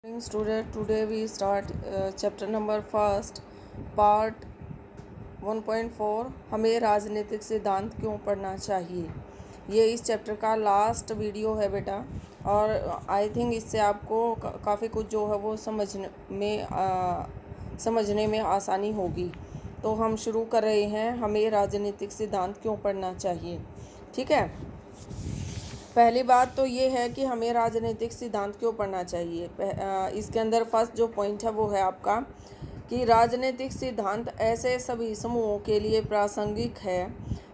Morning student, today we start chapter number first, part 1.4 हमें राजनीतिक सिद्धांत क्यों पढ़ना चाहिए। ये इस चैप्टर का लास्ट वीडियो है बेटा, और आई थिंक इससे आपको काफ़ी कुछ जो है वो समझने में आसानी होगी। तो हम शुरू कर रहे हैं, हमें राजनीतिक सिद्धांत क्यों पढ़ना चाहिए। ठीक है, पहली बात तो ये है कि हमें राजनीतिक सिद्धांत क्यों पढ़ना चाहिए। इसके अंदर फर्स्ट जो पॉइंट है वो है आपका कि राजनीतिक सिद्धांत ऐसे सभी समूहों के लिए प्रासंगिक है।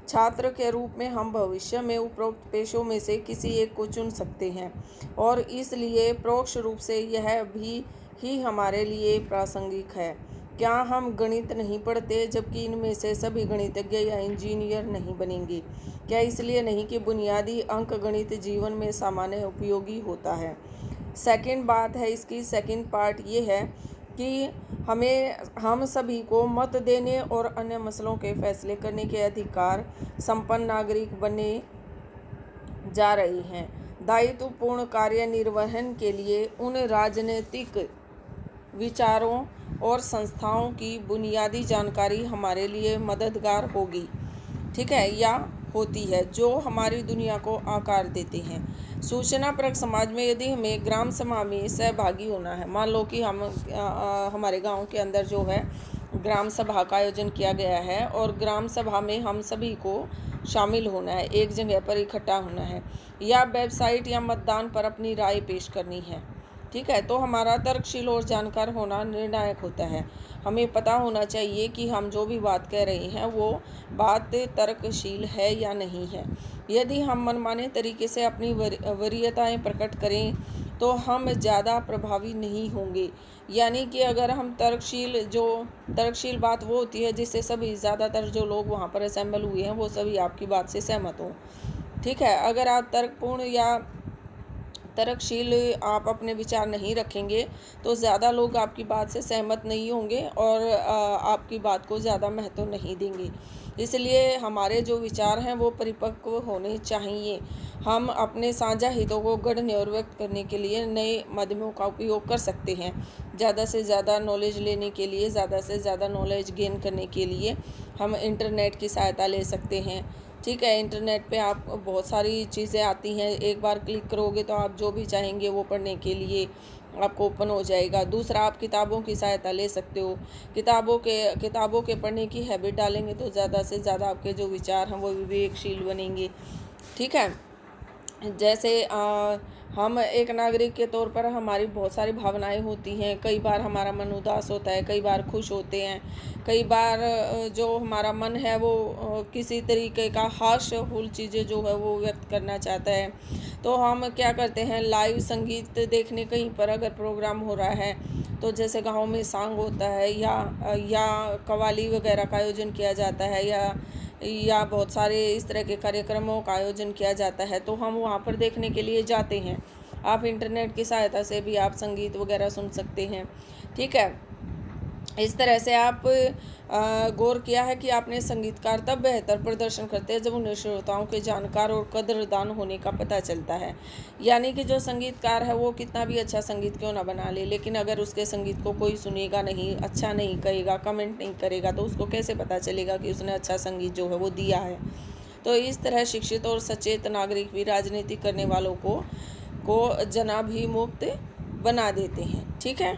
छात्र के रूप में हम भविष्य में उपरोक्त पेशों में से किसी एक को चुन सकते हैं, और इसलिए परोक्ष रूप से यह भी ही हमारे लिए प्रासंगिक है। क्या हम गणित नहीं पढ़ते, जबकि इनमें से सभी गणितज्ञ या इंजीनियर नहीं बनेंगे? क्या इसलिए नहीं कि बुनियादी अंक गणित जीवन में सामान्य उपयोगी होता है। सेकंड बात है इसकी, सेकंड पार्ट ये है कि हम सभी को मत देने और अन्य मसलों के फैसले करने के अधिकार संपन्न नागरिक बनने जा रहे हैं। दायित्वपूर्ण कार्य निर्वहन के लिए उन राजनीतिक विचारों और संस्थाओं की बुनियादी जानकारी हमारे लिए मददगार होगी, ठीक है, या होती है, जो हमारी दुनिया को आकार देते हैं। सूचना परक समाज में यदि हमें ग्राम सभा में सहभागी होना है, मान लो कि हमारे गांव के अंदर जो है ग्राम सभा का आयोजन किया गया है, और ग्राम सभा में हम सभी को शामिल होना है, एक जगह पर इकट्ठा होना है, या वेबसाइट या मतदान पर अपनी राय पेश करनी है। ठीक है, तो हमारा तर्कशील और जानकार होना निर्णायक होता है। हमें पता होना चाहिए कि हम जो भी बात कह रहे हैं वो बात तर्कशील है या नहीं है। यदि हम मनमाने तरीके से अपनी वरीयताएं प्रकट करें तो हम ज़्यादा प्रभावी नहीं होंगे। यानी कि अगर हम तर्कशील बात वो होती है जिससे सभी ज़्यादातर जो लोग वहाँ पर असेंबल हुए हैं वो सभी आपकी बात से सहमत हों। ठीक है, अगर आप तर्कपूर्ण या तर्कशील आप अपने विचार नहीं रखेंगे तो ज़्यादा लोग आपकी बात से सहमत नहीं होंगे और आपकी बात को ज़्यादा महत्व नहीं देंगे। इसलिए हमारे जो विचार हैं वो परिपक्व होने चाहिए। हम अपने साझा हितों को गढ़ने और व्यक्त करने के लिए नए माध्यमों का उपयोग कर सकते हैं। ज़्यादा से ज़्यादा नॉलेज लेने के लिए, ज़्यादा से ज़्यादा नॉलेज गेन करने के लिए हम इंटरनेट की सहायता ले सकते हैं। ठीक है, इंटरनेट पे आप बहुत सारी चीज़ें आती हैं, एक बार क्लिक करोगे तो आप जो भी चाहेंगे वो पढ़ने के लिए आपको ओपन हो जाएगा। दूसरा, आप किताबों की सहायता ले सकते हो। किताबों के पढ़ने की हैबिट डालेंगे तो ज़्यादा से ज़्यादा आपके जो विचार हैं वो विवेकशील बनेंगे। ठीक है, जैसे हम एक नागरिक के तौर पर हमारी बहुत सारी भावनाएं होती हैं। कई बार हमारा मन उदास होता है, कई बार खुश होते हैं, कई बार जो हमारा मन है वो किसी तरीके का हास्यफुल चीज़ें जो है वो व्यक्त करना चाहता है। तो हम क्या करते हैं, लाइव संगीत देखने कहीं पर अगर प्रोग्राम हो रहा है तो जैसे गाँव में सांग होता है या कव्वाली वगैरह का आयोजन किया जाता है, या बहुत सारे इस तरह के कार्यक्रमों का आयोजन किया जाता है, तो हम वहाँ पर देखने के लिए जाते हैं। आप इंटरनेट की सहायता से भी आप संगीत वगैरह सुन सकते हैं। ठीक है, इस तरह से आप गौर किया है कि आपने संगीतकार तब बेहतर प्रदर्शन करते हैं जब उन्हें श्रोताओं के जानकार और कदरदान होने का पता चलता है। यानी कि जो संगीतकार है वो कितना भी अच्छा संगीत क्यों ना बना ले, लेकिन अगर उसके संगीत को कोई सुनेगा नहीं, अच्छा नहीं कहेगा, कमेंट नहीं करेगा, तो उसको कैसे पता चलेगा कि उसने अच्छा संगीत जो है वो दिया है। तो इस तरह शिक्षित और सचेत नागरिक भी राजनीति करने वालों को जनाभिमुक्त बना देते हैं। ठीक है,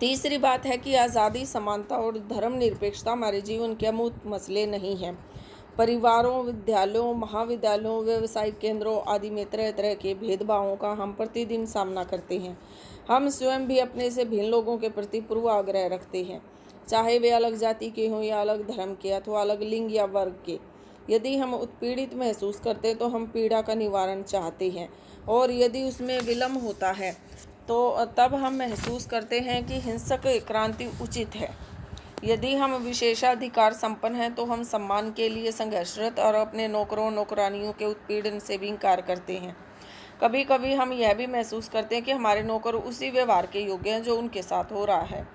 तीसरी बात है कि आज़ादी, समानता और धर्मनिरपेक्षता हमारे जीवन के अमूर्त मसले नहीं हैं। परिवारों, विद्यालयों, महाविद्यालयों, व्यावसायिक केंद्रों आदि में तरह तरह के भेदभावों का हम प्रतिदिन सामना करते हैं। हम स्वयं भी अपने से भिन्न लोगों के प्रति पूर्वाग्रह रखते हैं, चाहे वे अलग जाति के हों या अलग धर्म के अथवा अलग लिंग या वर्ग के। यदि हम उत्पीड़ित महसूस करते हैं तो हम पीड़ा का निवारण चाहते हैं, और यदि उसमें विलम्ब होता है तो तब हम महसूस करते हैं कि हिंसक क्रांति उचित है। यदि हम विशेषाधिकार संपन्न हैं तो हम सम्मान के लिए संघर्षरत और अपने नौकरों नौकरानियों के उत्पीड़न से भी इंकार करते हैं। कभी कभी हम यह भी महसूस करते हैं कि हमारे नौकर उसी व्यवहार के योग्य हैं जो उनके साथ हो रहा है।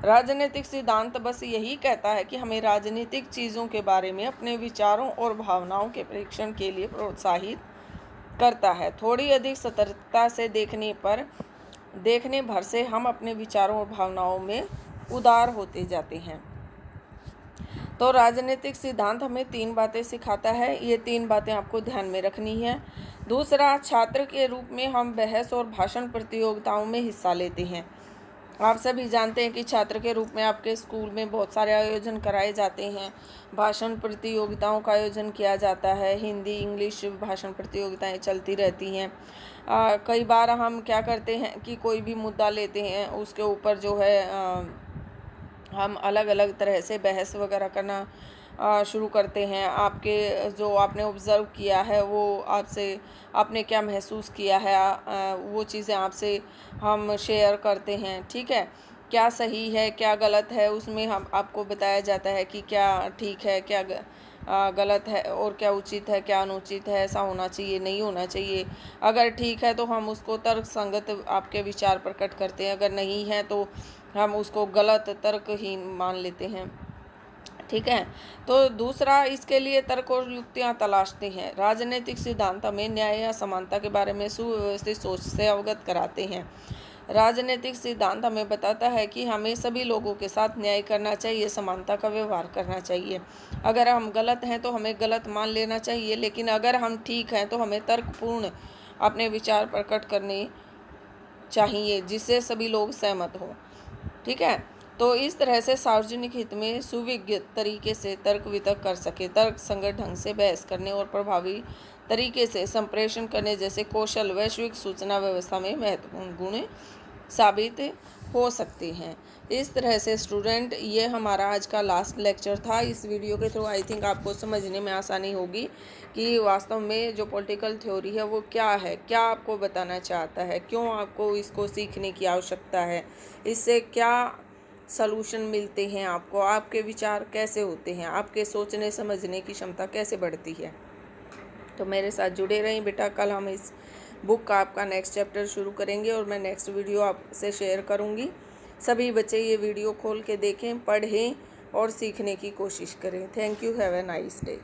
राजनीतिक सिद्धांत बस यही कहता है कि हमें राजनीतिक चीज़ों के बारे में अपने विचारों और भावनाओं के परीक्षण के लिए प्रोत्साहित करता है। थोड़ी अधिक सतर्कता से देखने पर देखने भर से हम अपने विचारों और भावनाओं में उदार होते जाते हैं। तो राजनीतिक सिद्धांत हमें 3 बातें सिखाता है, ये 3 बातें आपको ध्यान में रखनी है। दूसरा, छात्र के रूप में हम बहस और भाषण प्रतियोगिताओं में हिस्सा लेते हैं। आप सभी जानते हैं कि छात्र के रूप में आपके स्कूल में बहुत सारे आयोजन कराए जाते हैं। भाषण प्रतियोगिताओं का आयोजन किया जाता है, हिंदी इंग्लिश भाषण प्रतियोगिताएं चलती रहती हैं। कई बार हम क्या करते हैं कि कोई भी मुद्दा लेते हैं, उसके ऊपर जो है हम अलग अलग तरह से बहस वगैरह करना शुरू करते हैं। आपके जो आपने ऑब्ज़र्व किया है वो आपसे आपने क्या महसूस किया है, वो चीज़ें आपसे हम शेयर करते हैं। ठीक है, क्या सही है क्या गलत है, उसमें हम आपको बताया जाता है कि क्या ठीक है क्या गलत है और क्या उचित है क्या अनुचित है, ऐसा होना चाहिए नहीं होना चाहिए। अगर ठीक है तो हम उसको तर्क संगत आपके विचार प्रकट करते हैं, अगर नहीं है तो हम उसको गलत तर्कहीन मान लेते हैं। ठीक है, तो दूसरा, इसके लिए तर्क और युक्तियां तलाशते हैं। राजनीतिक सिद्धांत हमें न्याय या समानता के बारे में सुव्यवस्थित सोच से अवगत कराते हैं। राजनीतिक सिद्धांत हमें बताता है कि हमें सभी लोगों के साथ न्याय करना चाहिए, समानता का व्यवहार करना चाहिए। अगर हम गलत हैं तो हमें गलत मान लेना चाहिए, लेकिन अगर हम ठीक हैं तो हमें तर्कपूर्ण अपने विचार प्रकट करने चाहिए जिससे सभी लोग सहमत हों। ठीक है, तो इस तरह से सार्वजनिक हित में सुविज्ञ तरीके से तर्क वितर्क कर सके, तर्क संगत ढंग से बहस करने और प्रभावी तरीके से संप्रेषण करने जैसे कौशल वैश्विक सूचना व्यवस्था में महत्वपूर्ण गुण साबित हो सकते हैं। इस तरह से स्टूडेंट, ये हमारा आज का लास्ट लेक्चर था। इस वीडियो के थ्रू आई थिंक आपको समझने में आसानी होगी कि वास्तव में जो पॉलिटिकल थ्योरी है वो क्या है, क्या आपको बताना चाहता है, क्यों आपको इसको सीखने की आवश्यकता है, इससे क्या सलूशन मिलते हैं आपको, आपके विचार कैसे होते हैं, आपके सोचने समझने की क्षमता कैसे बढ़ती है। तो मेरे साथ जुड़े रहें बेटा, कल हम इस बुक का आपका नेक्स्ट चैप्टर शुरू करेंगे और मैं नेक्स्ट वीडियो आपसे शेयर करूंगी। सभी बच्चे ये वीडियो खोल के देखें, पढ़ें और सीखने की कोशिश करें। Thank you, have a nice day.